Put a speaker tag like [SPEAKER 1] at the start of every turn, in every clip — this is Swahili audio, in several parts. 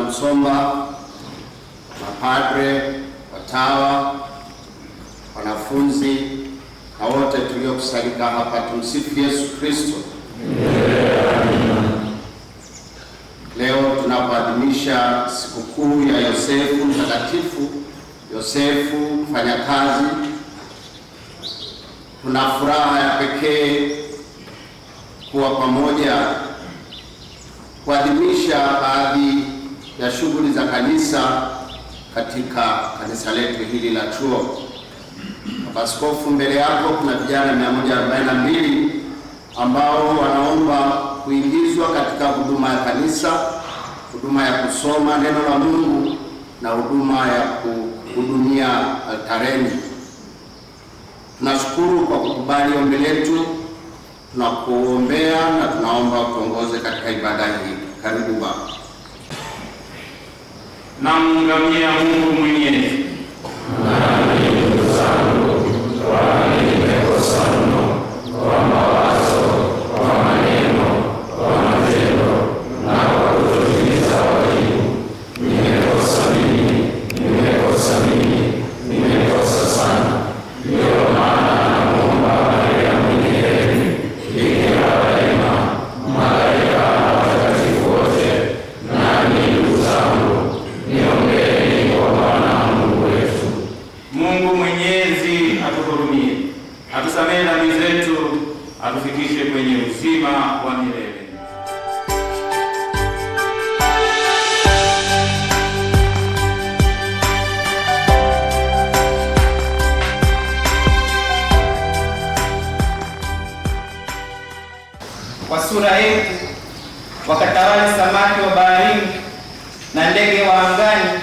[SPEAKER 1] Msomba, mapadre, watawa, wanafunzi na wote tuliokusanyika hapa, tumsifu Yesu Kristo. Leo tunapoadhimisha sikukuu ya Yosefu Mtakatifu, Yosefu mfanyakazi, tuna furaha ya pekee kuwa pamoja kuadhimisha baadhi ya shughuli za kanisa katika kanisa letu hili la chuo. Askofu, mbele yako kuna vijana 142 ambao wanaomba kuingizwa katika huduma ya kanisa, huduma ya kusoma neno la Mungu na huduma ya kuhudumia altareni. Tunashukuru kwa kukubali ombi letu, tunakuombea na tunaomba tuongoze katika ibada hii. Karibu Baba.
[SPEAKER 2] Namngamia Mungu Mwenyezi. Atusamehe dhambi zetu, atufikishe kwenye uzima wa milele.
[SPEAKER 3] Kwa sura yetu wakatawale samaki wa baharini na ndege wa angani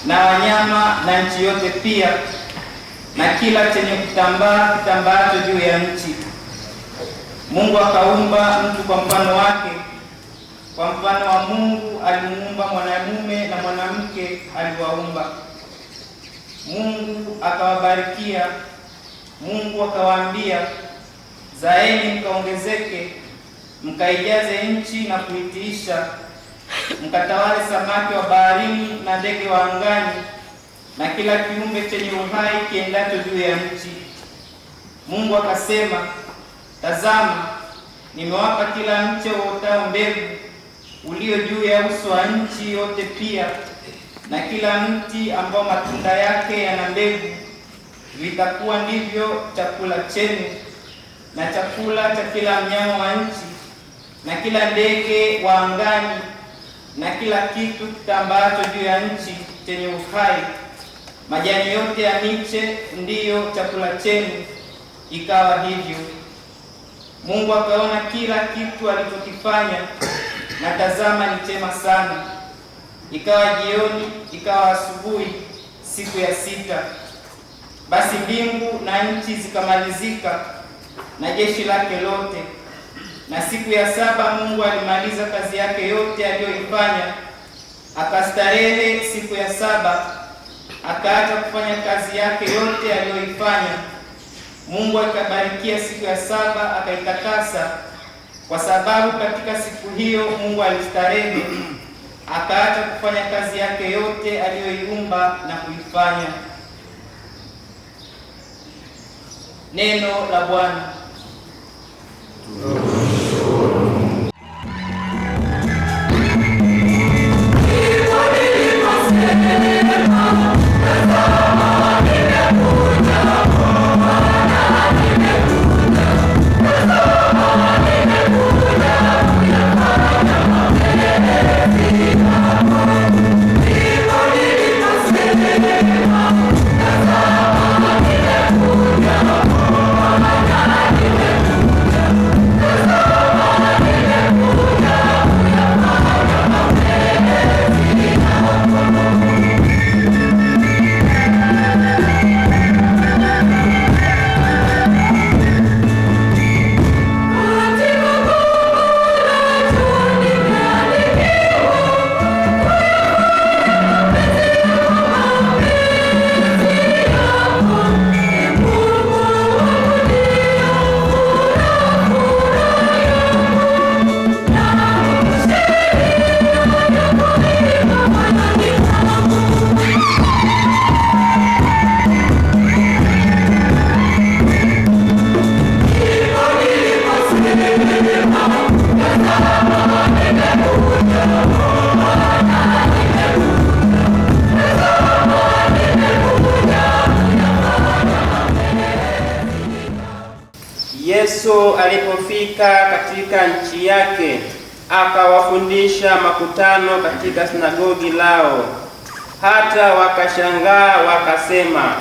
[SPEAKER 3] na wanyama na nchi yote pia na kila chenye kutambaa kitambaacho juu ya nchi. Mungu akaumba mtu kwa mfano wake, kwa mfano wa Mungu alimuumba, mwanamume na mwanamke aliwaumba. Mungu akawabarikia. Mungu akawaambia, zaeni mkaongezeke, mkaijaze nchi na kuitiisha, mkatawale samaki wa baharini na ndege wa angani na kila kiumbe chenye uhai kiendacho juu ya nchi. Mungu akasema, tazama, nimewapa kila mche uotao mbegu ulio juu ya uso wa nchi yote pia, na kila mti ambao matunda yake yana mbegu, vitakuwa ndivyo chakula chenu, na chakula cha kila mnyama wa nchi, na kila ndege wa angani, na kila kitu kitambaacho juu ya nchi chenye uhai. Majani yote ya miche ndiyo chakula chenu. Ikawa hivyo. Mungu akaona kila kitu alichokifanya, na tazama ni chema sana. Ikawa jioni, ikawa asubuhi, siku ya 6. Basi mbingu na nchi zikamalizika na jeshi lake lote. Na siku ya 7 Mungu alimaliza kazi yake yote aliyoifanya, akastarehe siku ya 7, akaacha kufanya kazi yake yote aliyoifanya. Mungu akabarikia siku ya 7 akaitakasa, kwa sababu katika siku hiyo Mungu alistarehe, akaacha kufanya kazi yake yote aliyoiumba na kuifanya. Neno la Bwana.
[SPEAKER 4] Thank you. Yesu alipofika katika nchi yake, akawafundisha makutano katika sinagogi lao. Hata wakashangaa wakasema,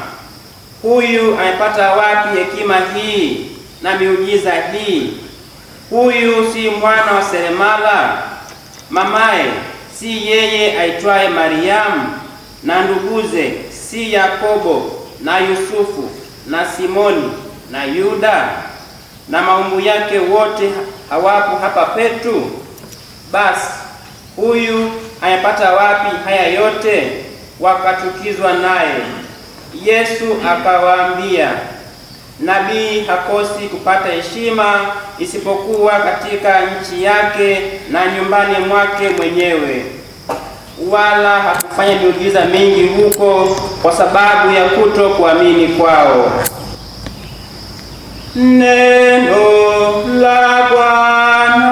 [SPEAKER 4] huyu amepata wapi hekima hii na miujiza hii? Huyu si mwana wa seremala? Mamaye si yeye aitwaye Mariamu? Na nduguze si Yakobo na Yusufu na Simoni na Yuda? Na maumbu yake wote hawapo hapa petu? Basi huyu amepata wapi haya yote? Wakachukizwa naye. Yesu akawaambia, nabii hakosi kupata heshima isipokuwa katika nchi yake na nyumbani mwake mwenyewe. Wala hakufanya miujiza mingi huko kwa sababu ya kutokuamini kwao. Neno la Bwana.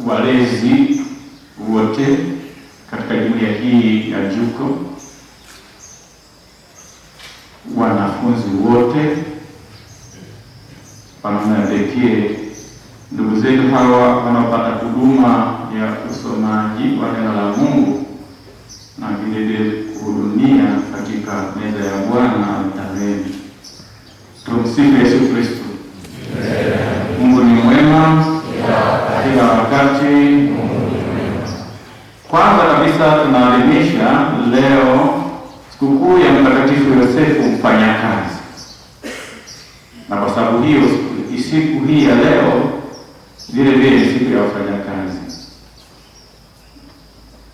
[SPEAKER 2] Walezi wote katika jumuiya hii ya JUCO, wanafunzi wote, kwa namna ya pekee ndugu zetu hawa wanaopata huduma ya usomaji wa neno la Mungu na vilevile kuhudumia katika meza ya Bwana altareni. Tumsifu Yesu Kristo. Mungu ni mwema kila wakati. Kwanza kabisa tunaadhimisha leo sikukuu ya Mtakatifu Yosefu Mfanyakazi, na kwa sababu hiyo siku hii ya leo vile vile ni siku ya wafanyakazi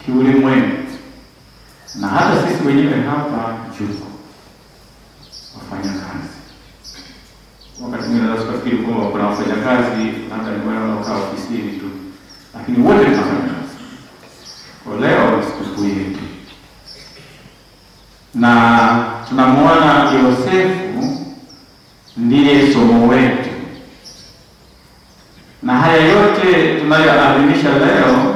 [SPEAKER 2] kiulimwengu, na hata sisi wenyewe hapa JUCO wafanyakazi. Wakati mwingine tunafikiri kwamba kuna wafanyakazi labda ni wale wanaokaa ofisini tu, lakini wote ni wafanyakazi. Kwa leo ni sikukuu yetu, na tunamwona Yosefu ndiye somo wetu, na haya yote tunayoadhimisha leo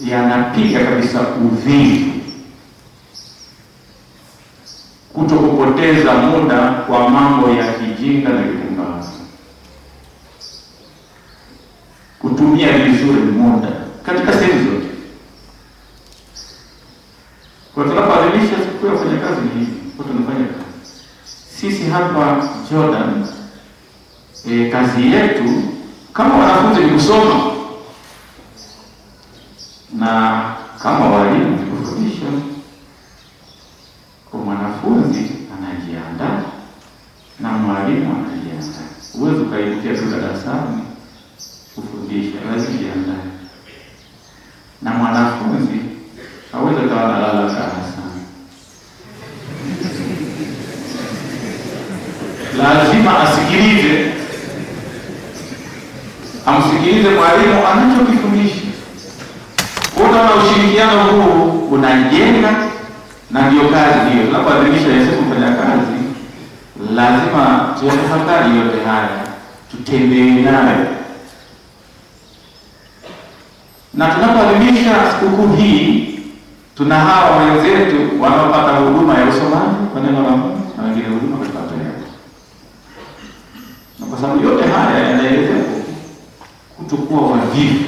[SPEAKER 2] yanapiga kabisa uvivu, kutokupoteza muda kwa mambo ya kijinga na kipumbavu, kutumia vizuri muda katika sehemu zote. Kwa tunapoadhimisha siku ya wafanyakazi hii, kwa tunafanya kazi sisi hapa Jordan. Kazi yetu kama wanafunzi ni kusoma, na kama walimu ni kufundisha. Kwa mwanafunzi anajiandaa na mwalimu anajiandaa. Huwezi ukaibukia tu darasani kufundisha, lazima jiandae. Na mwanafunzi hawezi kawa analala darasani, lazima asikilize, amsikilize mwalimu anachokifundisha. Unaona ushirikiano huu unajenga, na ndio kazi hiyo. Tunapoadhimisha Yosefu Mfanyakazi, lazima tuyatafakari yote haya, tutembee nayo. Na tunapoadhimisha sikukuu hii, tuna hawa wenzetu wanaopata huduma ya usomaji kwa neno la Mungu na wengine huduma katika tohara. Na kwa sababu yote haya yanaelezea kutokuwa wavivu.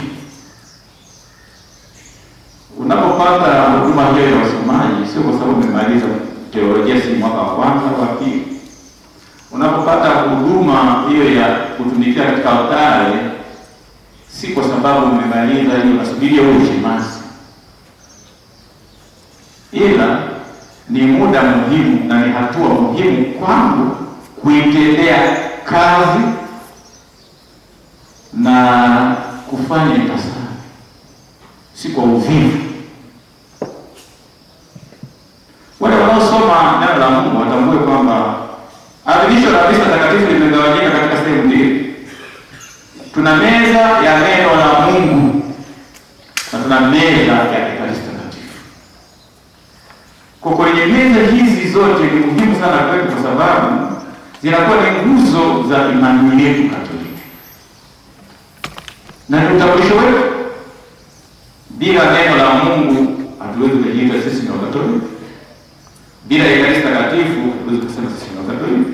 [SPEAKER 2] Unapopata huduma hiyo ya usomaji, sio kwa sababu umemaliza teolojia si mwaka wa kwanza au wa pili. Unapopata huduma hiyo ya kutumikia katika altare, si kwa sababu umemaliza hiyo unasubiria ushemasi, ila ni muda muhimu na ni hatua muhimu kwangu kuitendea kazi na kufanya ipasavyo, si kwa uvivu. Wale wanaosoma neno la Mungu watambue kwamba adhimisho la misa takatifu limegawanyika katika sehemu mbili. Tuna meza ya neno la Mungu na tuna meza ya Ekaristi Takatifu. Kwa kwenye meza hizi zote ni muhimu sana kwetu, kwa sababu zinakuwa ni nguzo za imani yetu Katoliki na ni utambulisho wetu. Bila neno la Mungu hatuwezi kujiita sisi ni Wakatoliki. Bila Ekaristi Takatifu hatuwezi kusema sisi ni Wakatoliki.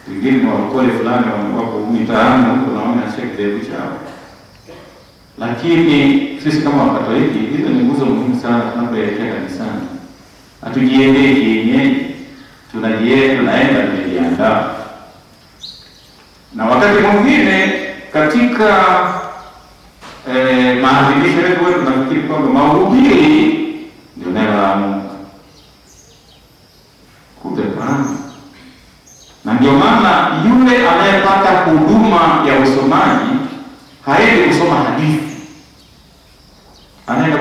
[SPEAKER 2] Wengine ni wakole fulani wako mitaani huko naona shekhe devu chao. Lakini sisi kama Wakatoliki hizo ni nguzo muhimu sana tunapoelekea kanisani. Hatujiendee kienyeji, tunaenda tunajiandaa. Na wakati mwingine katika maadhimisho yetu wetu tunafikiri kwamba mahubiri ndio neno la Mungu. Kumbe hapana. Na ndio maana yule anayepata huduma ya usomaji haendi kusoma hadithi, anaenda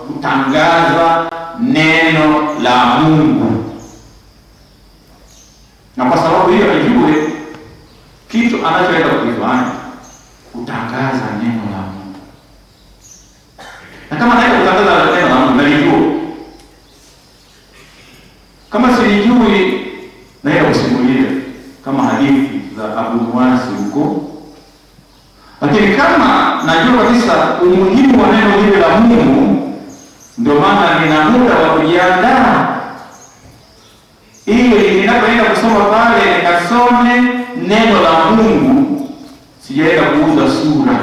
[SPEAKER 2] kutangaza neno la Mungu. Na kwa sababu hiyo ajue kitu anachoenda kukifanya, kutangaza neno la Mungu. Na kama anaenda kutangaza neno la Mungu, nalijua. Kama silijui, naenda kusimulia kama hadithi za Abu Nuwasi huko. Lakini kama najua kabisa umuhimu wa neno hili la Mungu, ndio maana nina muda wa kujiandaa ili ninapoenda kusoma pale nikasome neno la Mungu. Sijaenda kuuza sura,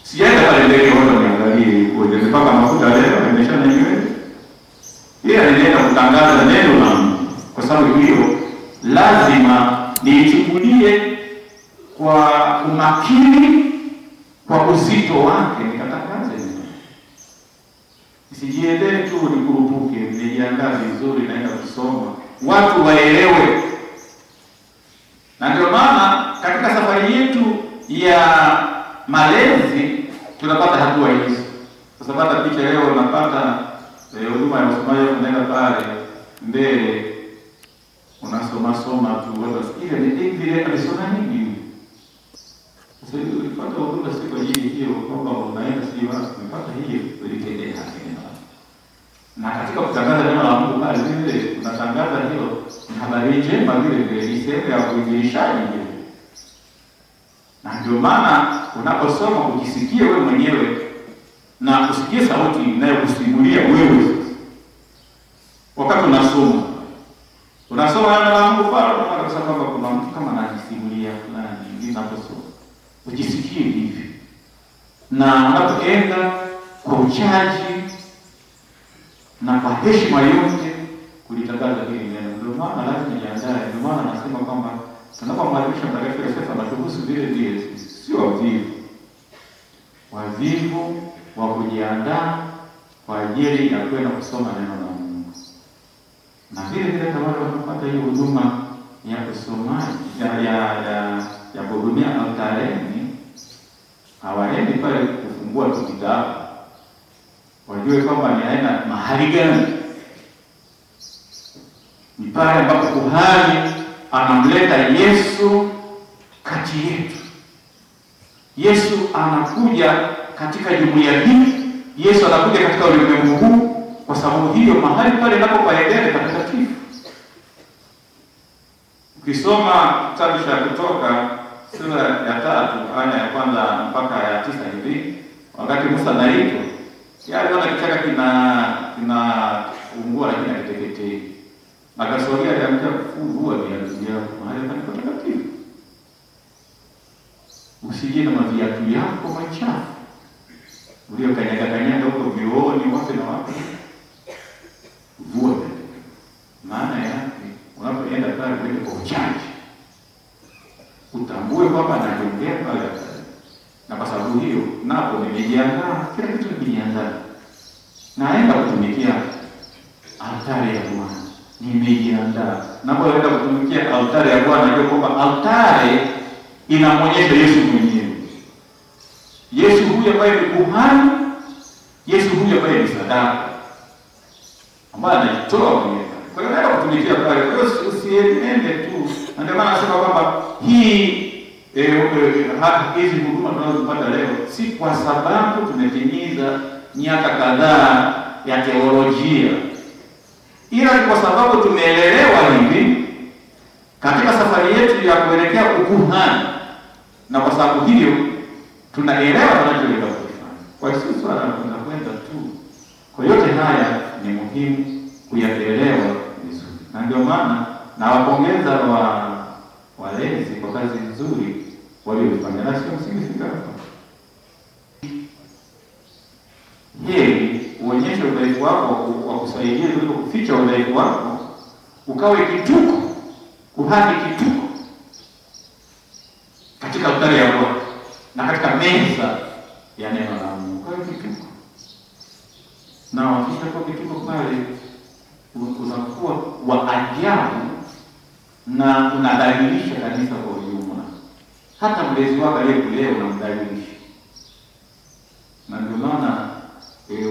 [SPEAKER 2] sijaenda pale mbele watu niangalie koje mpaka mafuta leo nimeshana nywele. Yeye anaenda kutangaza neno la Mungu. Kwa sababu hiyo lazima niichukulie kwa umakini, kwa uzito wake, nikatangaze neno. Sijiendee tu nikurupuke, nijiandaa vizuri naenda kusoma, watu waelewe. Na ndio maana katika safari yetu ya malezi tunapata hatua hizi. Sasa pata picha leo unapata huduma ya usomaji, unaenda pale mbele unasoma tu, watu ile ni vile alisoma nini. Sasa hivi ulipata huduma siku hiyo kwamba unaenda si wapi mpaka hiyo ulitendea haki. Na katika kutangaza neno la Mungu pale vile unatangaza hilo ni habari njema vile ni sehemu ya uinjilishaji vile. Na ndio maana unaposoma ukisikie wewe mwenyewe na usikie sauti inayokusimulia wewe. Wakati unasoma neno la Mungu pale unataka kwamba kuna mtu kama anajisimulia fulani ninaposoma. Ujisikie hivi. Na unapoenda kwa uchaji na kwa heshima yote kulitangaza hili neno. Ndio maana lazima nijiandae. Ndio maana nasema kwamba tunapomwadhimisha Mtakatifu Yosefu anatuhusu vile vile, sio wavivu wa kujiandaa kwa ajili ya kwenda kusoma neno la Mungu. Na vile vile kama wanapata hiyo huduma ya usomaji ya kuhudumia altareni, hawaendi pale kufungua kitabu. Wajue kwamba ni aina mahali gani. Ni pale ambapo kuhani anamleta Yesu kati yetu. Yesu anakuja katika jumuiya hii. Yesu anakuja katika ulimwengu huu. Kwa sababu hiyo mahali pale inapopaendele patakatifu. Ukisoma kitabu cha Kutoka sura ya 3 aya ya kwanza mpaka ya 9 hivi, wakati Musa anaitwa, yale wana kichaka kinaungua lakini hakiteketei. Akasogea akamwambia fungua viatu vyako mahali patakatifu. Usije na viatu yako machafu. Uliokanyaga huko vioni wapi na wapi. Vua. Maana yake unapoenda pale kwa uchaji, utambue kwamba anatembea pale. Na kwa sababu hiyo napo nimejiandaa, kila kitu nimejiandaa. Naenda kutumikia altari ya Bwana. Nimejiandaa. Napoenda kutumikia altari ya Bwana, najua kwamba altari inamwonyesha Yesu mwenyewe. Yesu huyu ambaye ni kuhani, Yesu huyu ambaye ni sadaka, ambaye anajitoa mwenyewe. Kwa hiyo naenda kutumikia pale. Kwa hiyo usiende tu. Ndio maana nasema kwamba hii hizi huduma tunazopata leo si kwa sababu tumetimiza miaka kadhaa ya teolojia, ila kwa sababu tumeelelewa hivi katika safari yetu ya kuelekea ukuhani, na kwa sababu hiyo tunaelewa tunachoelekea kufanya. Kwa hiyo si swala la kwenda tu. Kwa yote haya ni muhimu kuyaelewa vizuri, na ndio maana nawapongeza walezi kwa kazi nzuri walioifanya, na sio msingefika hapa. Heri uonyeshe udhaifu wako wa kusaidia kuliko kuficha udhaifu wako, ukawe kituko, kuhani kituko katika altari ya Bwana na katika meza ya neno la Mungu. Ukawe kituko, na wakisha kwa kituko pale unakuwa wa ajabu na unadhalilisha kanisa kwa ujumla. Hata mlezi wako aliyekulea unamdhalilisha. Na ndio maana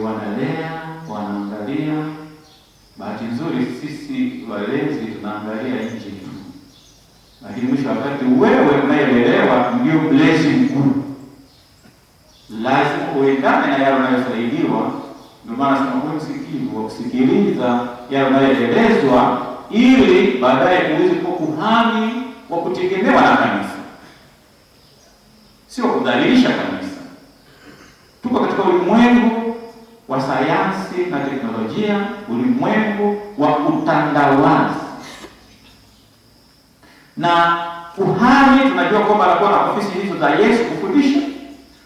[SPEAKER 2] wanalea, wanaangalia. Bahati nzuri sisi walezi tunaangalia nje tu, lakini mwisho wakati wewe unayelelewa ndio mlezi mkuu, lazima uendane na yale unayosaidiwa. Ndio maana sema kwa msikivu wa kusikiliza yale unayoelezwa, ili baadaye uweze kuwa kuhani wa kutegemewa na kanisa, sio kudhalilisha kanisa. Tuko katika ulimwengu wa sayansi na teknolojia, ulimwengu wa utandawazi, na kuhani tunajua kwamba anakuwa na ofisi hizo za Yesu: kufundisha,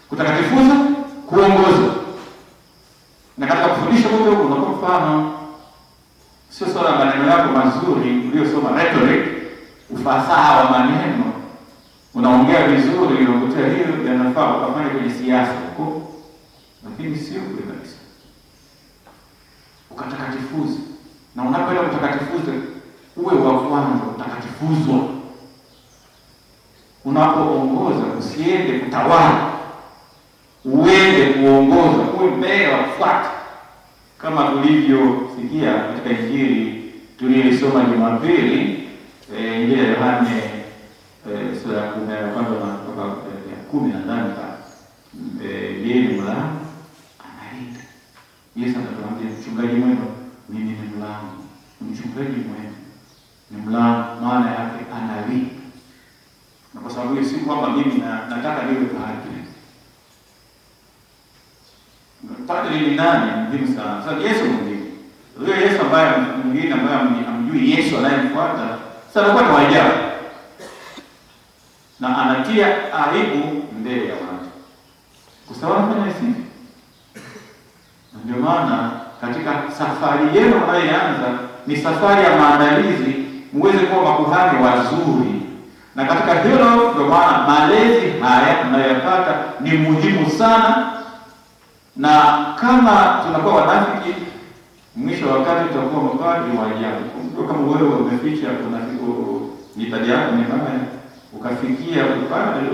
[SPEAKER 2] kutakatifuza, kuongoza. Na katika kufundisha huko unakuwa mfano, sio swala la maneno yako mazuri uliyosoma rhetoric, ufasaha wa maneno, unaongea vizuri, unakuta hiyo yanafaa ukafanya kwenye siasa huko, lakini sio kule kabisa. Ukatakatifuza, na unapoenda kutakatifuza uwe wa kwanza utakatifuzwa. Unapoongoza usiende kutawala, uende kuongoza, uwe mbele wa kufuata, kama tulivyosikia katika Injili tuliyosoma Jumapili, Injili ya Yohane sura ya 10 yeye ni mlango analinda. Yesu anatuambia mchungaji mwema, mimi ni mlango. Mchungaji mwema ni mlango, maana yake analinda. Na kwa sababu hiyo si kwamba mimi nataka niwe padri. Padri ni nani? Muhimu sana. Sasa Yesu mwingine, huyo Yesu ambaye mwingine ambaye amjui Yesu anayemfuata, sasa kwa ni ajabu na anatia aibu mbele ya watu. Kusawa fanya hivi. Ndio maana katika safari yenu mnayoanza ni safari ya maandalizi, muweze kuwa makuhani wazuri. Na katika hilo ndio maana malezi haya mnayopata ni muhimu sana. Na kama tunakuwa wanafiki, mwisho wa wakati tutakuwa mapadri wa ajabu. Kama wewe umeficha unafiki ni tabia yako ni mbaya, ukafikia kupanda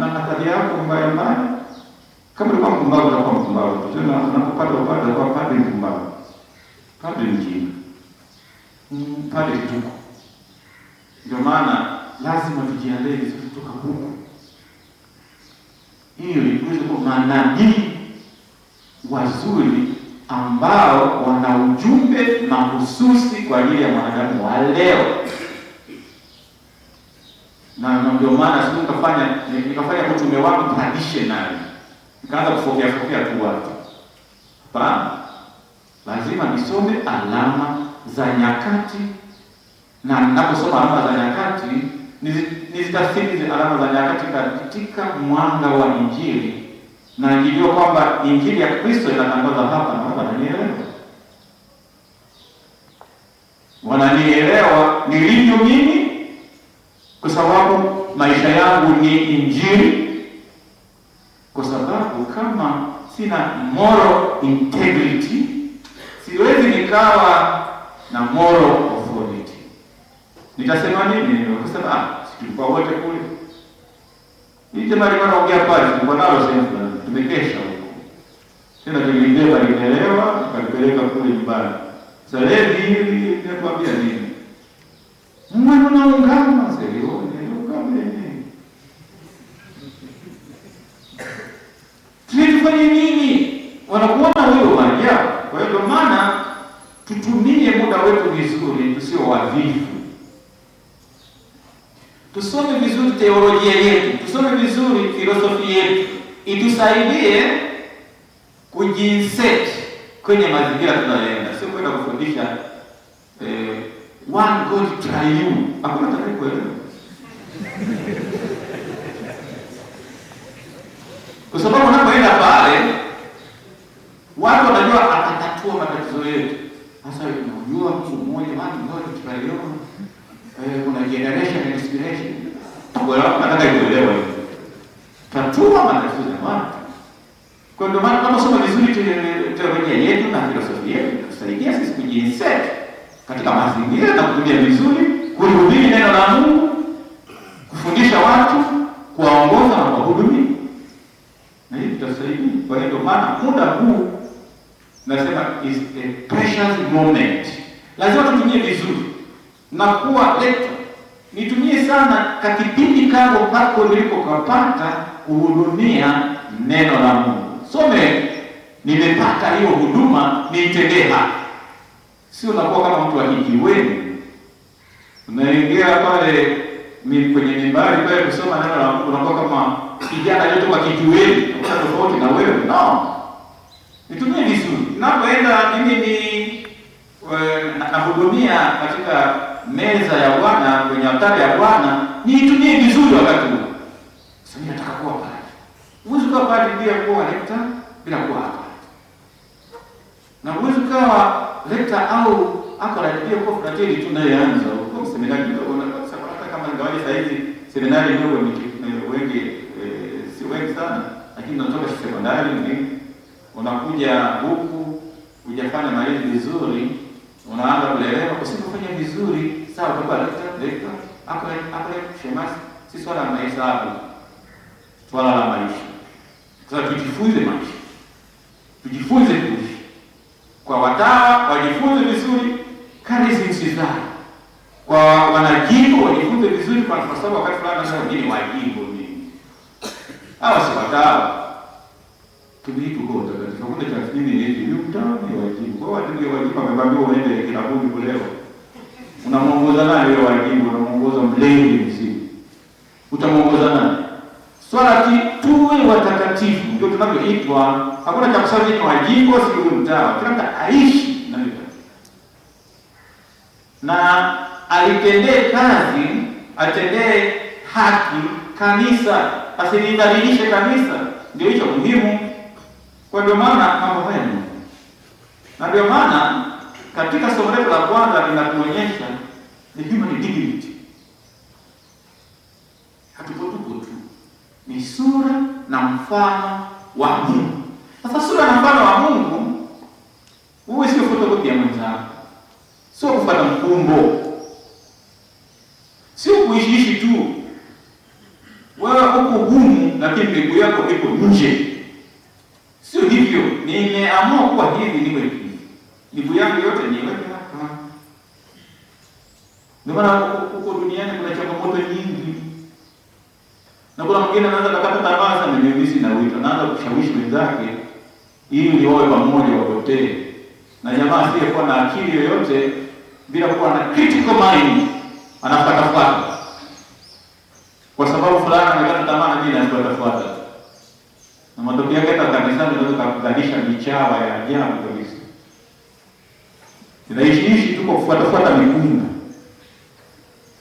[SPEAKER 2] na tabia yako mbaya mbaya, kama ulikuwa mpumbavu utakuwa mpumbavu. Tena unapopata upande kwa padri mpumbavu, padri mjinga, padri kituko. Ndio maana lazima tujiandae kutoka huko, ili tuweze kuwa manabii wazuri ambao wana ujumbe mahususi kwa ajili ya mwanadamu wa leo. Na ndio maana siku nikafanya utume wangu traditional, nikaanza kufokea tu watu. Hapana, lazima nisome alama za nyakati, na ninaposoma alama za nyakati nizitafsiri hizo alama za nyakati katika mwanga wa Injili, na nijue kwamba Injili ya Kristo inatangazwa hapa, na wananielewa nilivyo mimi, kwa sababu maisha yangu ni Injili. Kwa sababu kama sina moral integrity, siwezi nikawa na moral authority. Nitasema nini? Nikasema tulikuwa wote kule. Hii jamaa alikuwa anaongea pale, tulikuwa nalo sasa, tumekesha huko. Tena tulibeba lielewa, kalipeleka kule nyumbani. Sasa leo hili ninakwambia nini? Mwana unaungama sasa, leo ungame Tufanye nini? Wanakuona wewe maajabu. Kwa hiyo ndio maana tutumie muda wetu vizuri, tusio wavivu. Tusome vizuri teolojia yetu, tusome vizuri filosofi yetu, itusaidie kujinsert kwenye mazingira tunayoenda, sio kwenda kufundisha one God triune. Hakuna atakayekuelewa. Kwa sababu unapoenda pale watu wanajua atatatua matatizo yetu. Sasa unajua mtu mmoja one God triune, kuna generation and inspiration. Nataka kuelewa hiyo. Tatua matatizo ya watu. Kwa ndio maana tunasoma vizuri teolojia yetu na filosofia yetu, tusaidia sisi kujinsert katika mazingira na kutumia vizuri, kuhubiri neno la Mungu, kufundisha watu, kuwaongoza na kuwahudumia. Na hii tutasaidia. Kwa hiyo ndio maana muda huu nasema is a precious moment. Lazima tutumie vizuri. Na kuwa lector, nitumie sana kakipindi kango pako nilikopata kuhudumia neno la Mungu. Some nimepata hiyo huduma, niitendee haki. Sio unakuwa kama mtu wa kijiweni. Unaingia pale kwenye mimbari pale kusoma neno la Mungu, unakuwa kama kijana aliyetoka kijiweni, kuna tofauti na wewe. No. Nitumie vizuri. Ninapoenda mimi nahudumia katika meza ya Bwana, kwenye altari ya Bwana, niitumie vizuri wakati huo. Sasa mimi nataka kuwa pale. Huwezi kuwa pale bila kuwa lector, bila kuwa hapa. Na huwezi kuwa lector au akolaribia kwa frateli tunayeanza. Kwa seminari ndogo na hata kama ingawaje sasa hivi seminari ndogo ni wengi, si wengi sana, lakini tunatoka sekondari ni unakuja huku hujafanya malezi vizuri, unaanza kulelewa usipofanya vizuri, sawa utakuwa lector, hapo shemasi, si swala la mahesabu, swala la maisha. Sasa tujifunze maisha. Tujifunze kuishi. Kwa watawa wajifunze vizuri charisms zao. Kwa wanajimbo wajifunze vizuri kwa sababu wakati fulani nasema mimi wajimbo mimi. Hawa si watawa. Tulitu goda katika kuna cha nini hivi mtaani wajimbo. Kwa watu wajimbo wamebambiwa uende kilabuni kuleo. Unamuongoza nani wewe wajimbo? Unamuongoza mlevi mzima. Utamuongoza nani? Swala tuwe watakatifu ndio tunavyoitwa. Hakuna cha kusema ni wajimbo si mtawa. Kila mtu aishi na mimi. Na alitendee kazi, atendee haki kanisa, asilidhalilishe kanisa. Ndio hicho muhimu. Kwa ndio maana mambo haya ni. Na ndio maana katika somo letu la kwanza linatuonyesha the human dignity. Hatupo tu. Ni sura na mfano wa Mungu. Sasa sura na mfano wa Mungu, wewe sio fotokopi ya mwenzako. Sio kufuata mkumbo. Sio kuishi tu. Wewe uko humu lakini mbegu yako iko nje. Sio hivyo. Nimeamua kuwa hivi niwe hivi. Mbegu yangu yote niweke hapa. Ndio maana huko duniani kuna changamoto nyingi. Na kuna mwingine anaanza kukata tamaa sana mimi na wito, anaanza kushawishi wenzake ili wawe pamoja wapotee. Na jamaa asiyekuwa na akili yoyote bila kuwa na critical mind anafuata. Kwa sababu fulani amekata tamaa na mimi nafuata. Na matokeo yake hata kanisani unaweza kukadisha michawa ya ajabu kabisa. Tunaishi tu kwa kufuata mikumbo.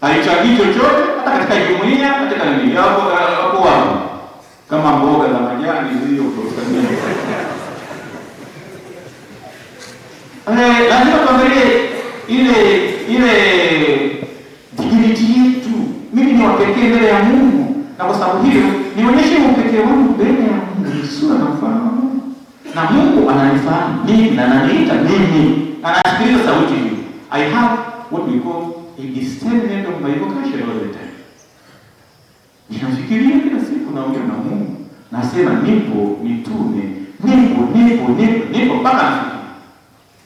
[SPEAKER 2] Haichagii chochote hata katika jumuiya, katika nini hapo wapo kama mboga za majani hiyo kutoka. Lazima tuangalie ile dignity yetu. Mimi ni wa pekee mbele ya Mungu, na kwa sababu hiyo nionyeshe upekee wangu mbele ya Mungu, ni sura na mfano wa Mungu. Na Mungu ananifahamu mimi na ananiita mimi, anasikiliza sauti hiyo. I have what we call a discernment of my vocation all the time. Ninafikiria kila siku naongea na Mungu. Nasema nipo, nitume, nipo mpaka nafikia.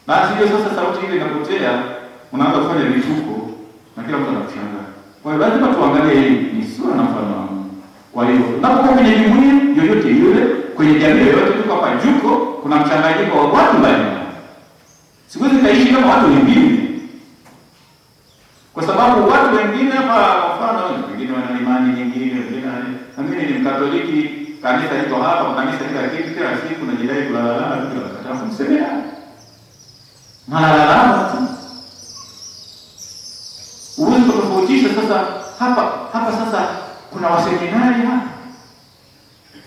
[SPEAKER 2] Basi hiyo sasa sauti ile inapotea, unaanza kufanya vituko na kila mtu anakushangaa. Kwa hiyo lazima tuangalie hili ni sura na mfano wa Mungu. Kwa hiyo unapokuwa kwenye jumuiya yoyote yule, kwenye jamii yoyote, tuko hapa Juko, kuna mchanganyiko wa watu mbalimbali. Siwezi kaishi kama watu wengine, kwa sababu watu wengine hapa, mfano wengine wana imani nyingine, wengine na mimi ni Mkatoliki, kanisa liko hapa, kanisa liko kila siku na jidai kulala bila kutaka kumsemea. Malalama tu. Uwezo kutofautisha sasa hapa sasa kuna waseminari hapa.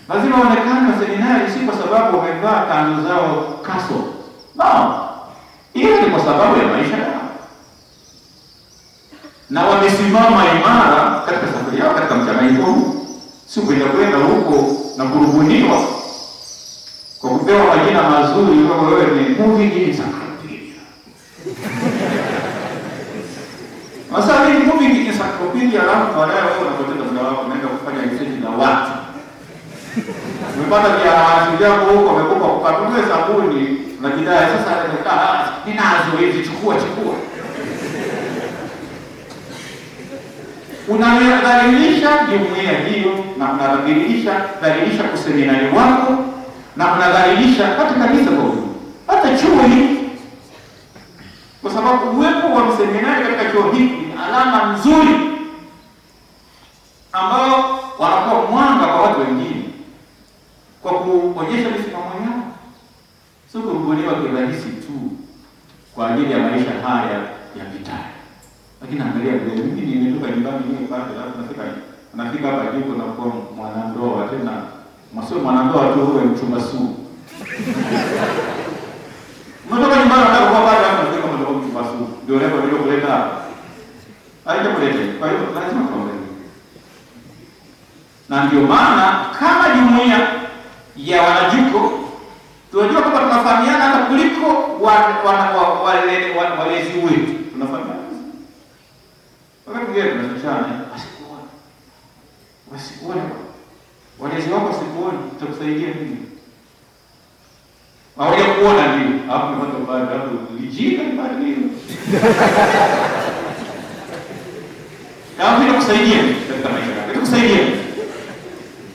[SPEAKER 2] Lazima waonekane waseminari si kwa sababu wamevaa kanzu zao kaso. No. Hiyo ni kwa sababu ya maisha yao. Na wamesimama imara katika safari yao katika mchanganyiko huu. Si kwenda huko na kurubuniwa kwa kupewa majina mazuri kama wewe ni moving encyclopedia. Sasa hii moving encyclopedia alafu baadaye wewe unapoteza muda wako unaenda kufanya research na watu. Umepata vya yako huko umekupa kupatunza sabuni na bidhaa sasa ninazo hizi chukua. Unadhalilisha jumuiya hiyo na unadhalilisha kuseminari wako na unadhalilisha hata kanisa kwa ujumla. Hata chuo hiki, kwa sababu uwepo wa mseminari katika chuo hiki ni alama nzuri ambao wanakuwa mwanga kwa watu wengine kwa kuonyesha misimamo yao, sio kurubuniwa kirahisi tu kwa ajili ya maisha haya ya vitani. Lakini angalia vile mimi nimetoka nyumbani mimi pale alafu nafika hapa Juko na kwa mwanandoa tena msio mwanandoa tu wewe mchumba sugu. Umetoka nyumbani unataka kwa pale hapo ndio kama ndio mchumba sugu. Ndio leo ndio kuleta hapa. Haija kuleta. Kwa hiyo lazima tuangalie. Na ndio maana kama jumuiya ya wanajuko tunajua kwamba tunafahamiana hata kuliko walezi wetu. Tunafahamiana. Wakati mwingine tunashana wasikuone walezi wako wasikuone, itakusaidia nini? Hawaja kuona ndio hapo unapata baada hapo lijika baada ndio kama itakusaidia katika maisha yako, itakusaidia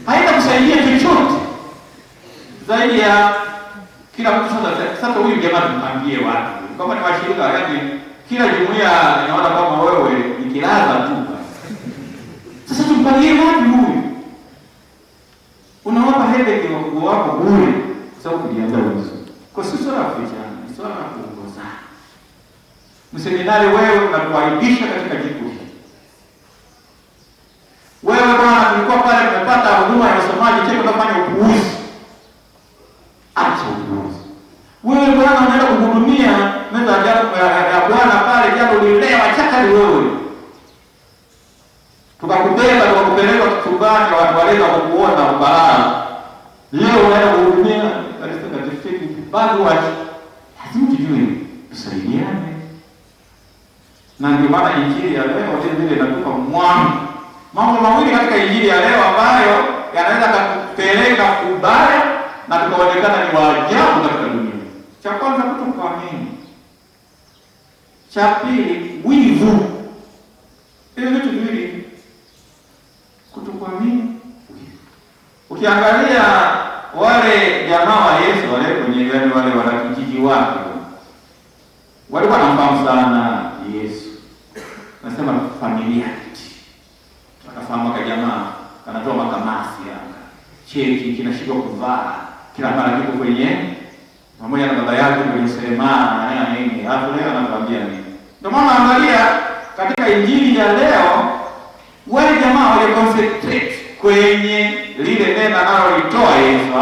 [SPEAKER 2] haitakusaidia chochote zaidi ya kila mtu sasa huyu jamaa tumpangie watu kama ni washirika, yaani kila jumuiya inaona kama wewe ni kilaza tu. Sasa tumpangie wapi huyu? Unawapa headache kwa wakubwa wako bure kwa sababu kujianza vizuri. Kwa sisi swala kufishana, ni swala la kuongozana. Mseminari wewe unatuaibisha katika jiko hili. Wewe bwana tulikuwa pale tumepata huduma ya usomaji cheko tunafanya upuuzi. Acha upuuzi. Wewe bwana unaenda kuhudumia meza ya Bwana pale jambo ulilewa chakali wewe. Tukakupeleka chumbani waleza kukuona ubalaa. Leo unaenda kuhudumia katika katikati bado lazima tujue tusaidiane. Na ndio maana injili ya leo vile inatupa mambo mawili katika injili ya leo ambayo yanaweza kutupeleka kubaya na tukaonekana ni waajabu katika dunia. Cha kwanza kutokuamini. Cha pili wivu. Hiyo vitu viwili kutokuamini. Ukiangalia wale jamaa wa Yesu wale kwenye gani wale wanakijiji wake walikuwa wanamfahamu sana Yesu. Nasema familiarity. Wakafahamu kwa jamaa anatoa makamasi hapa. Cheki kinashika kuvaa kila mara kiko kwenye pamoja na baba yake kwenye seremala na nini. Hapo leo anatuambia nini? Ndio maana angalia katika injili ya leo wale jamaa wale concentrate kwenye lile neno analolitoa Yesu.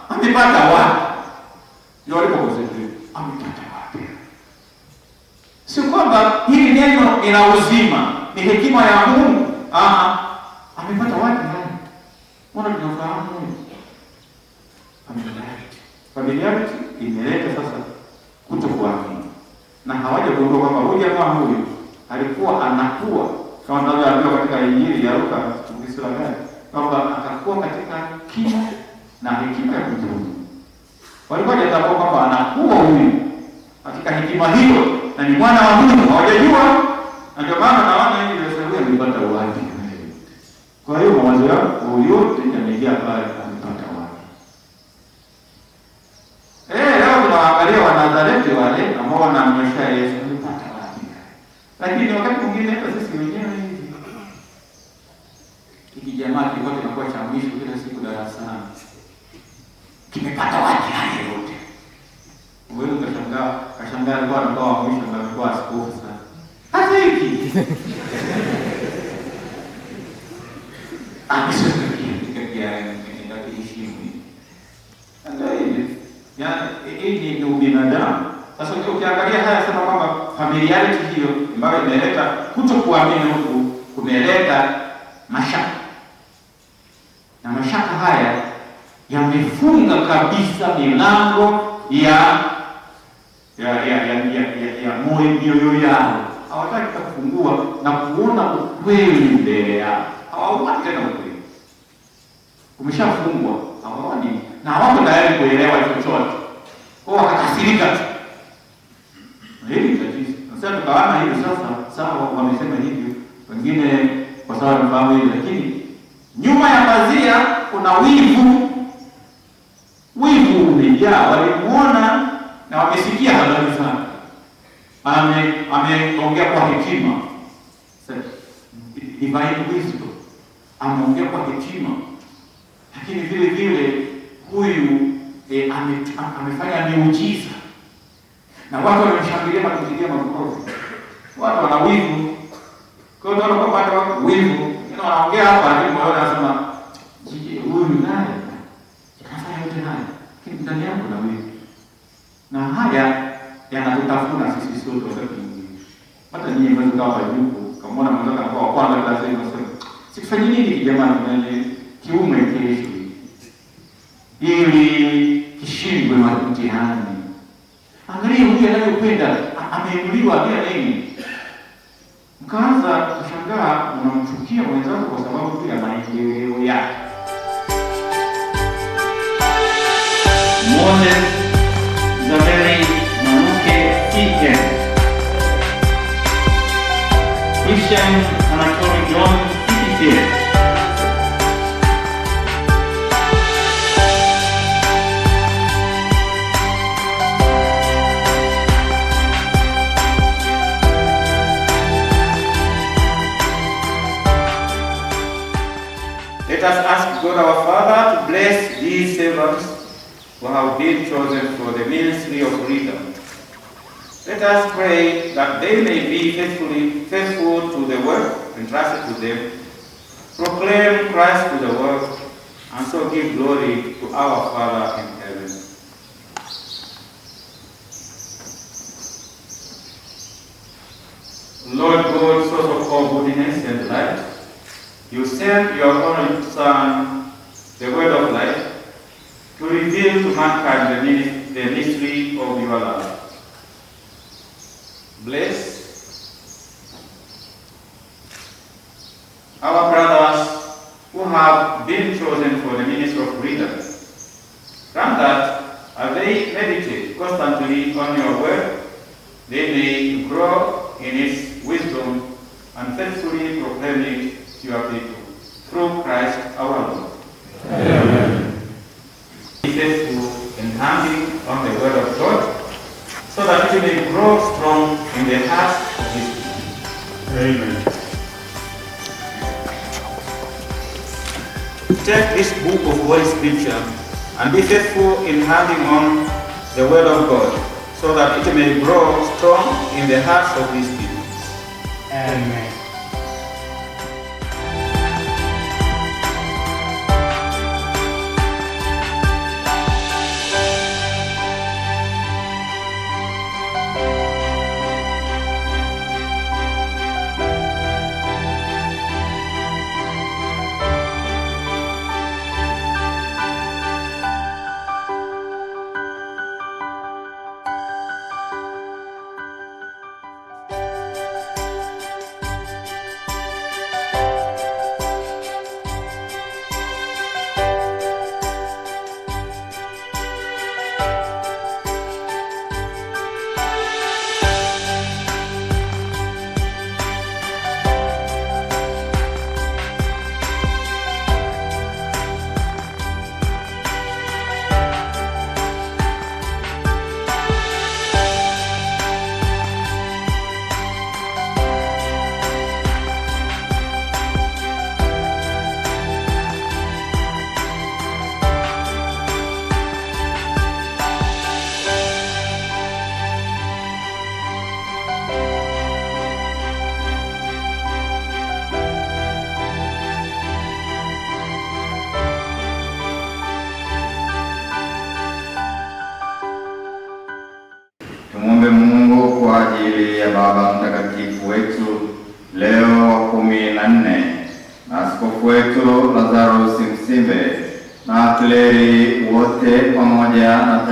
[SPEAKER 2] Amepata wapi? Ndio walipo concentrate. Amepata wapi? Si kwamba hili neno ina uzima, ni hekima ya Mungu. Amepata wapi nani? Mbona tunafahamu hiyo? Familiarity imeleta sasa kutokuamini. Na hawaja kugundua kwamba huyu jamaa huyu alikuwa anakuwa kama tunavyoambiwa katika injili ya Luka sura ya 8 kwamba atakuwa katika kimo na hekima ya kudumu. Walikuwa wanataka kwamba anakuwa huyu katika hekima hiyo na ni mwana wa Mungu, hawajajua. Na ndio maana naona hivi ndio sababu alipata wapi. Kwa hiyo mawazo yako yote yamejaa pale, amepata wapi? Leo tunawaangalia Wanazareti wale ambao wanamnyosha Yesu, amepata wapi? Lakini wakati mwingine hata sisi wenyewe hivi, hiki jamaa kilikuwa kinakuwa cha mwisho kila siku darasani, kimepata wapi haya yote? Wewe kashangaa alikuwa anakuwa wa mwisho, ndio alikuwa askofu sana. Hata hiki hii ni ubinadamu. Sasa ukiangalia haya sema kwamba familiarity hiyo ambayo imeleta kutokuamini huku kumeleta mashaka, na mashaka haya yamefunga kabisa milango ya mioyo yao. Hawataki kufungua na kuona ukweli mbele yao. Hawataki tena ukweli, umeshafungwa, hawaoni na hawako tayari kuelewa chochote. Kwa wakakasirika tu. Hili tatizo. Sasa tukaona hivi sasa, sawa wamesema hivyo, wengine kwa sababu wanafahamu hili, lakini nyuma ya pazia kuna wivu. Wivu umejaa, walimuona na wamesikia habari sana. Ameongea kwa hekima. Divine wisdom. Ameongea kwa hekima. Lakini vile vile huyu amefanya miujiza. Na watu wamemshangilia na kumpigia makofi. Watu wana wivu. Kwa hiyo ndio kwa watu wivu. Wanaongea hapa lakini wao wanasema huyu naye anafanya yote haya. Lakini ndani yako na wivu. Na haya yanatutafuna sisi sote wakati mwingine. Hata nyinyi mnaweza kuwa wajuku, kama mnataka kwa kwanza lazima mseme, sikufanya nini jamani, mwenye kiume kesho ili kishindwe mtihani. Angalia huyu anayopenda ameinuliwa bila nini? Mkaanza kushangaa, unamchukia mwenzako kwa sababu tu ya maendeleo yake.
[SPEAKER 4] Moses Zaveri Manuke Tiken, Christian Anatoly John Tikitie. Let us ask God our Father to bless these servants who have been chosen for the ministry of freedom. Let us pray that they may be faithful to the work entrusted to them, proclaim Christ to the world, and so give glory to our Father in heaven. Lord God, source of all goodness and light, you sent your only Son, the word of life, to reveal to mankind the mystery of your love. Bless our brothers who have been chosen for the ministry of freedom. Grant that as they meditate constantly on your word, they may grow in its wisdom and faithfully proclaim it to your people. Through Christ our Lord. Amen. Be faithful in handing on the word of God, so that it may grow strong in the hearts of his people. Amen. Take this book of Holy Scripture and be faithful in handing on the word of God, so that it may grow strong in the hearts of his people. Amen.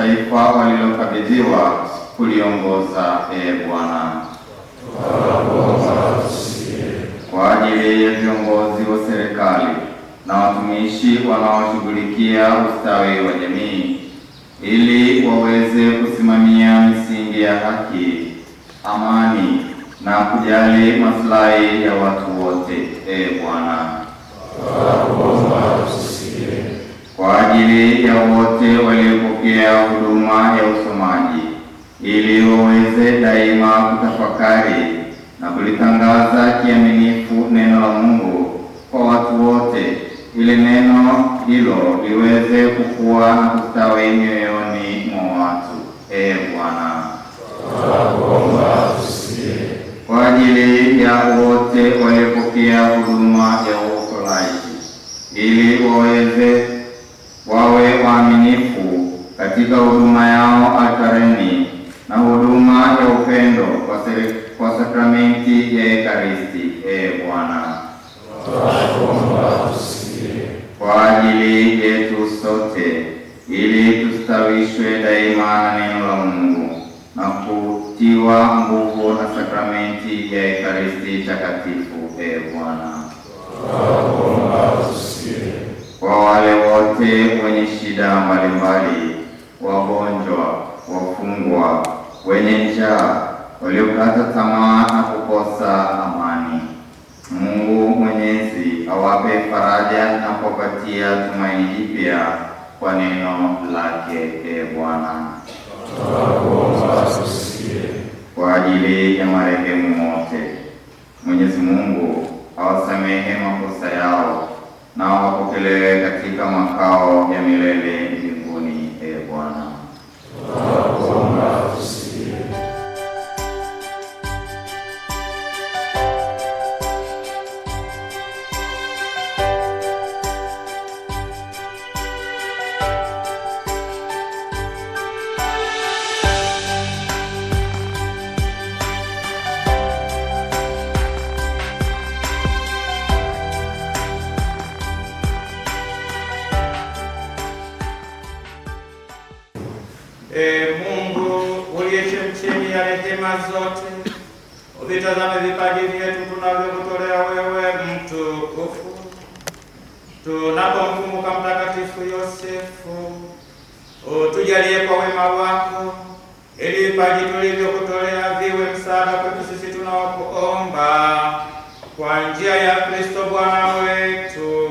[SPEAKER 5] taifa walilokabidhiwa kuliongoza. Bwana, kwa ajili ya viongozi wa serikali na watumishi wanaoshughulikia ustawi wa jamii, ili waweze kusimamia misingi ya haki, amani na kujali maslahi ya watu wote. Bwana, kwa ajili ya wote waliopokea huduma ya usomaji, ili waweze daima kutafakari na kulitangaza kiaminifu neno la Mungu kwa watu wote, ili neno hilo liweze kukua na kustawi mioyoni mwa watu. Bwana, kwa ajili ya wote waliopokea huduma ya uokoaji, ili wawe waaminifu katika huduma yao altareni na huduma ya upendo kwa sakramenti ya Ekaristi. Bwana, kwa ajili yetu sote, ili tustawishwe daima na neno la Mungu na kutiwa nguvu na sakramenti ya Ekaristi takatifu. Bwana, kwa wale wote wenye shida mbalimbali, wagonjwa, wafungwa, wenye njaa, waliokata tamaa na kukosa amani, Mungu Mwenyezi awape faraja na kuwapatia tumaini jipya kwa neno lake. Bwana, kwa ajili ya marehemu wote, Mwenyezi Mungu awasamehe makosa yao na wapokelewe katika makao ya milele mbinguni. Bwana,
[SPEAKER 4] Mungu uliye chemchemi ya rehema zote, uvitazame vipaji vyetu tunavyokutolea wewe mtukufu, tunapomkumbuka Mtakatifu Yosefu. Utujalie kwa wema wako, ili vipaji tulivyokutolea viwe msaada kwetu sisi tunaokuomba, kwa njia ya Kristo Bwana wetu.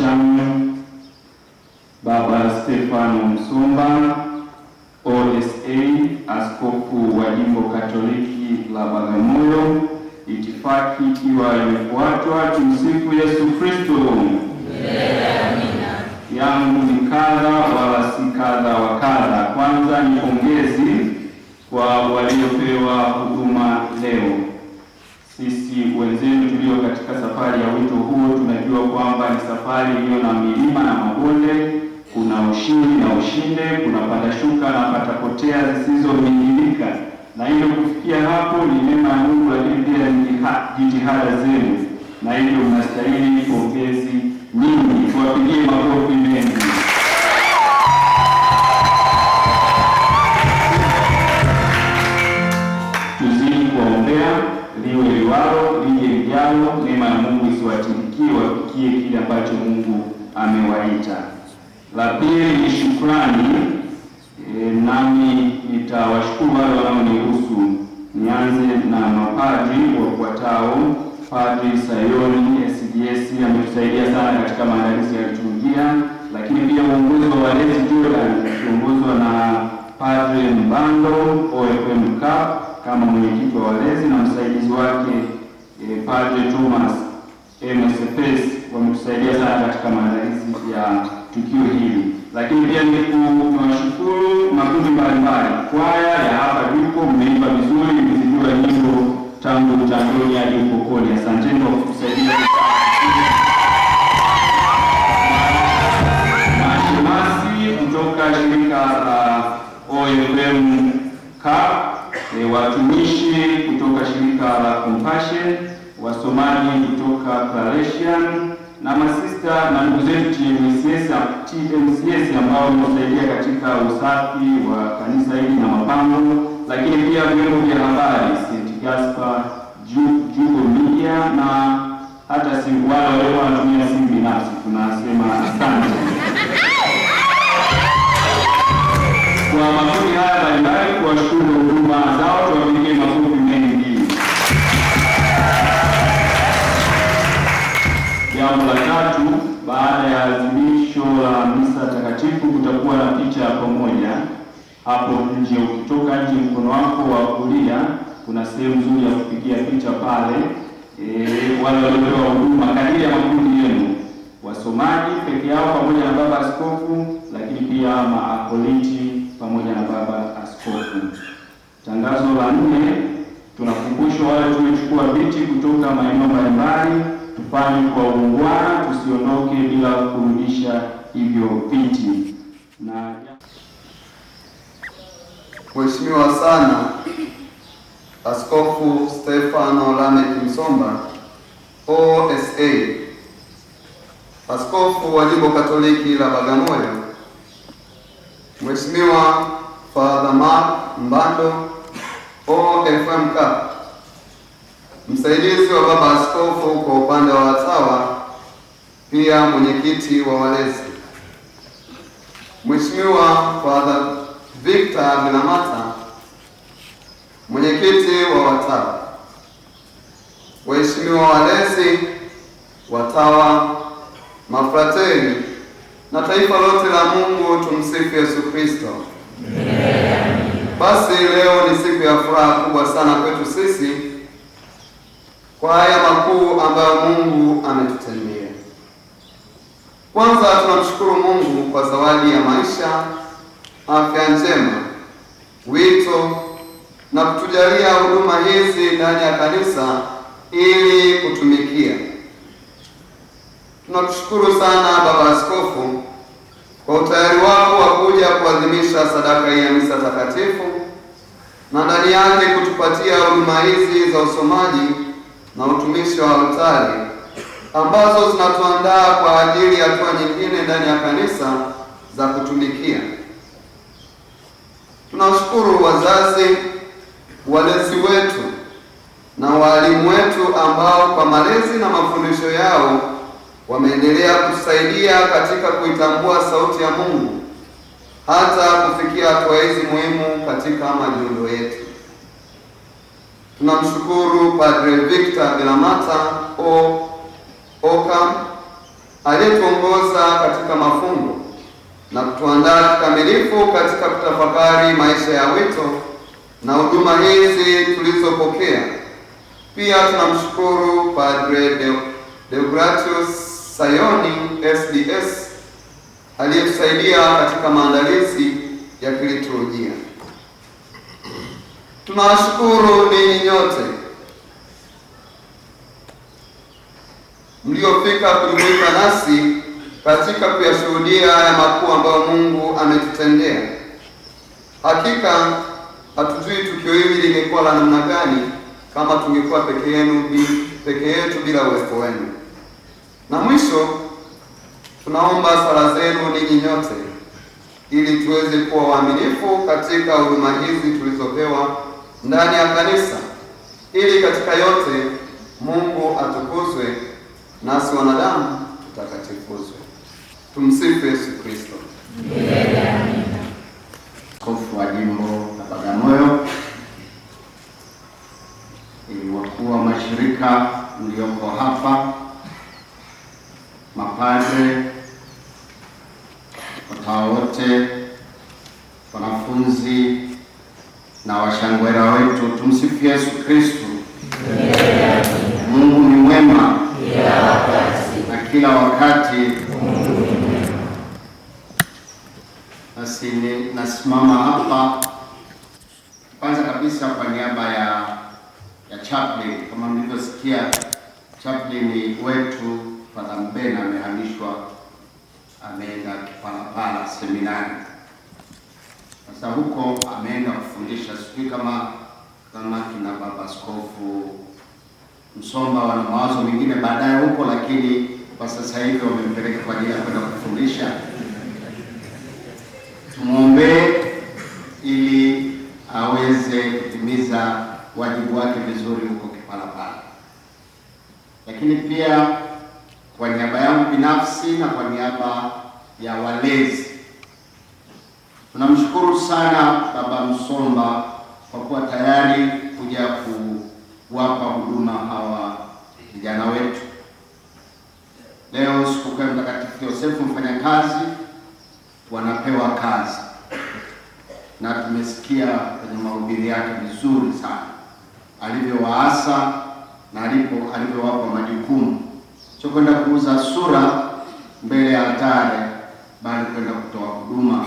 [SPEAKER 2] Shamu, Baba Stefano Msomba, OSA, askofu wa Jimbo Katoliki la Bagamoyo. Itifaki ikiwa imefuatwa. Tumsifu Yesu Kristo. Yangu ni kadha wala si kadha wa kadha. Kwanza ni pongezi kwa waliopewa huduma leo. Sisi wenzenu tulio katika safari ya wito huo tunajua kwamba ni safari iliyo na milima na mabonde, kuna ushindi na ushinde, kuna panda shuka na patapotea zisizomilika, na hivyo kufikia hapo ni neema ya Mungu, lakini pia ni jitihada zenu, na hivyo mnastahili pongezi nyingi. Tuwapigie makofi mengi. Tuzidi kuombea liwe liwalo, lije lijalo, neema ya Mungu isiwatimikie, wafikie kile ambacho Mungu amewaita. La pili ni shukrani. Nami nitawashukuru wale wanaonihusu. Nianze na mapadri wafuatao. Padri Sayoni SDS ametusaidia sana katika maandalizi ya liturujia, lakini pia uongozi wa walezi Jordan ukiongozwa na Padre Mbando OFM kama mwenyekiti wa walezi na msaidizi wake Padre Thomas MSFS wametusaidia sana katika maandalizi ya tukio hili. Lakini pia niwashukuru makundi mbalimbali. Kwaya ya hapa ndipo mmeimba vizuri, mmezijua nyimbo tangu utandoni hadi ukokoni. Asanteni kwa kutusaidia. Mashemasi kutoka shirika la OFM watumishi kutoka shirika la Compassion, wasomaji kutoka Claretian na masista na ndugu zetu TMCS ambao wamesaidia katika usafi wa kanisa hili na mapambo, lakini pia vyombo vya habari St. Gaspar, Jugo Media na hata si wale walio wanatumia simu binafsi, tunasema asante. Kwa makundi haya mbalimbali kuwashukuru huduma zao, tuwapigie makofi mengi. Jambo la tatu, baada ya adhimisho la misa takatifu kutakuwa na picha pamoja hapo nje. Ukitoka nje mkono wako wa kulia kuna sehemu nzuri ya kupigia picha pale. Wale waliopewa huduma kadiri ya makundi yenu, wasomaji peke yao pamoja na baba askofu, lakini pia maakoliti pamoja na baba askofu. Tangazo la 4, tunakumbushwa wale tumechukua viti kutoka maeneo mbalimbali tufanye kwa uungwana, tusiondoke bila kurudisha hivyo viti. Na
[SPEAKER 6] Mheshimiwa sana Askofu Stefano Lameck Msomba OSA, askofu wa Jimbo Katoliki la Bagamoyo, Mheshimiwa Father Mark Mbando OFM msaidizi wa baba askofu kwa upande wa watawa, pia mwenyekiti wa walezi, Mheshimiwa Father Victor Milamata, mwenyekiti wa watawa, waheshimiwa walezi, watawa, mafrateri na taifa lote la Mungu, tumsifu Yesu Kristo. Basi leo ni siku ya furaha kubwa sana kwetu sisi kwa haya makuu ambayo Mungu ametutendea. Kwanza tunamshukuru Mungu kwa zawadi ya maisha, afya njema, wito na kutujalia huduma hizi ndani ya kanisa ili kutumikia. Tunakushukuru sana baba askofu kwa utayari wako wa kuja kuadhimisha sadaka hii ya misa takatifu na ndani yake kutupatia huduma hizi za usomaji na utumishi wa altari ambazo zinatuandaa kwa ajili ya hatua nyingine ndani ya kanisa za kutumikia. Tunashukuru wazazi, walezi wetu na walimu wetu ambao kwa malezi na mafundisho yao wameendelea kusaidia katika kuitambua sauti ya Mungu hata kufikia hatua hizi muhimu katika majiundo yetu. Tunamshukuru Padre Victor Milamata OCAM aliyetuongoza katika mafungo na kutuandaa kikamilifu katika kutafakari maisha ya wito na huduma hizi tulizopokea. Pia tunamshukuru Padre Deogratius Sayoni SDS aliyetusaidia katika maandalizi ya kiliturujia. Tunawashukuru ninyi nyote mliofika kujumuika nasi katika kuyashuhudia haya makuu ambayo Mungu ametutendea. Hakika hatujui tukio hili lingekuwa la namna gani kama tungekuwa peke yetu bila uwepo wenu. Na mwisho, tunaomba sala zenu ninyi nyote ili tuweze kuwa waaminifu katika huduma hizi tulizopewa ndani ya kanisa, ili katika yote Mungu atukuzwe nasi wanadamu tutakatifuzwe. Tumsifu Yesu Kristo.
[SPEAKER 1] Askofu wa jimbo la Bagamoyo, wakuu wa mashirika mlioko hapa, mapadre, watawa wote, wanafunzi na washangwera wetu, tumsifu Yesu Kristo. Mungu ni mwema na kila wakati. Basi nasimama hapa kwanza kabisa kwa niaba ya chaplain. Kama mlivyosikia, chaplain wetu Padre Mbena amehamishwa, ameenda Kipalapala seminari. Sasa huko ameenda kufundisha, sijui kama kina baba askofu Msomba wana mawazo mengine baadaye huko, lakini kwa sasa hivi wamempeleka kwa ajili ya kwenda kufundisha. Tumwombee ili aweze kutimiza wajibu wake vizuri huko Kipalapala. Lakini pia kwa niaba yangu binafsi na kwa niaba ya walezi, tunamshukuru sana Baba Msomba kwa kuwa tayari kuja kuwapa huduma hawa vijana wetu. Leo sikukuu ya Mtakatifu Yosefu Mfanyakazi, wanapewa kazi, na tumesikia kwenye mahubiri yake vizuri sana alivyowaasa na alivyowapa majukumu, sio kwenda kuuza sura mbele ya altare, bali kwenda kutoa huduma.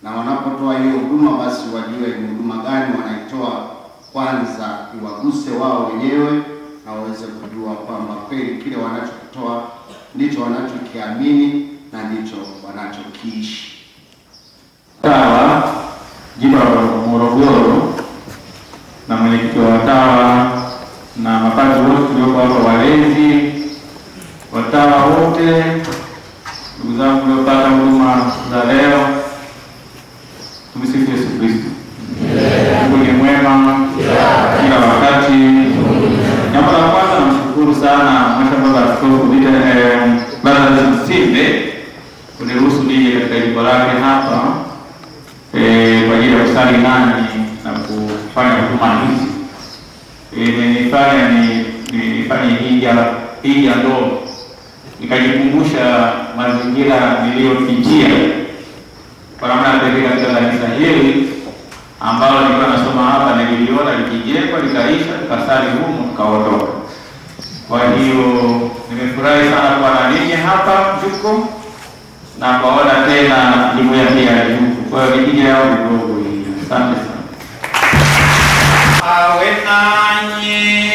[SPEAKER 1] Na wanapotoa hiyo huduma, basi wajue ni huduma gani wanaitoa, kwanza iwaguse wao wenyewe na waweze kujua kwamba kweli kile wanachokitoa ndicho wanachokiamini na ndicho wanachokiishi.
[SPEAKER 2] Watawa jimbo la Morogoro na mwenyekiti wa watawa na mapadri wote tulioko hapa, walezi, watawa wote, ndugu zangu mliopata huduma za leo, tumsifu Yesu Kristo. Mungu ni mwema kila wakati. Jambo la kwanza, namshukuru sana Mhashamu Askofu Brother Msinde kuniruhusu nije katika jimbo lake hapa kwa ajili ya kusali nani na kufanya huduma hizi. Imenifanya nifanye hija ndogo, nikajikumbusha mazingira niliyopitia kwa namna pekee katika kanisa hili ambalo nilikuwa nasoma hapa. Niliona likijengwa, likaisha, tukasali humu, tukaondoka. Kwa hiyo nimefurahi sana kuwa na ninyi hapa Mchuko na kuona tena jumuiya pia ya Mchuko. Kwa hiyo nikija yao kidogo hii. Asante sana.
[SPEAKER 3] Awe nanyi.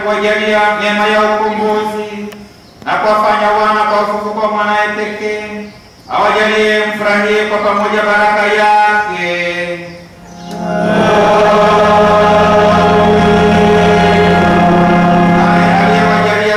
[SPEAKER 4] Kuwajalia neema ya ukombozi na kuwafanya wana kwa ufufuko wa mwanae pekee, awajalie mfurahie kwa pamoja baraka yake. Aliyewajalia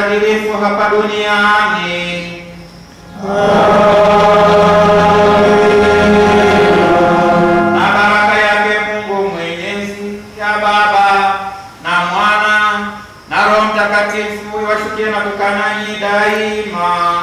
[SPEAKER 4] uadilifu hapa duniani. Na baraka yake Mungu Mwenyezi, ya Baba na Mwana na Roho Mtakatifu iwashukie na kukaa nanyi daima.